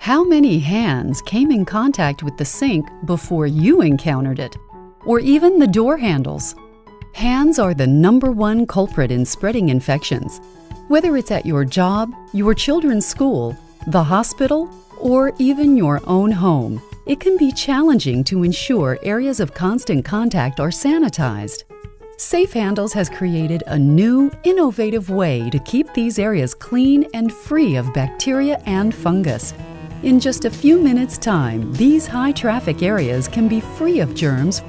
How many hands came in contact with the sink before you encountered it? Or even the door handles? Hands are the #1 culprit in spreading infections. Whether it's at your job, your children's school, the hospital, or even your own home, it can be challenging to ensure areas of constant contact are sanitized. SafeHandles has created a new, innovative way to keep these areas clean and free of bacteria and fungus. In just a few minutes' time, these high-traffic areas can be free of germs.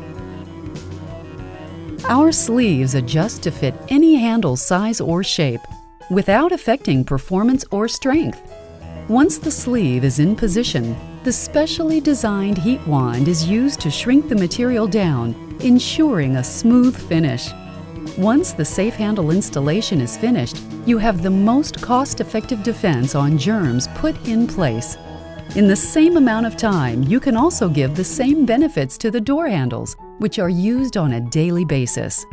Our sleeves adjust to fit any handle size or shape, without affecting performance or strength. Once the sleeve is in position, the specially designed heat wand is used to shrink the material down, ensuring a smooth finish. Once the SafeHandle installation is finished, you have the most cost-effective defense on germs put in place. In the same amount of time, you can also give the same benefits to the door handles, which are used on a daily basis.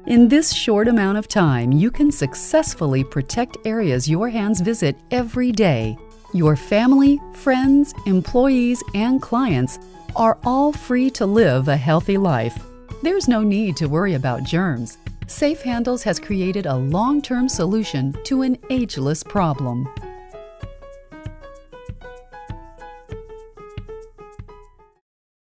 In this short amount of time, you can successfully protect areas your hands visit every day. Your family, friends, employees, and clients are all free to live a healthy life. There's no need to worry about germs. SafeHandles has created a long-term solution to an ageless problem.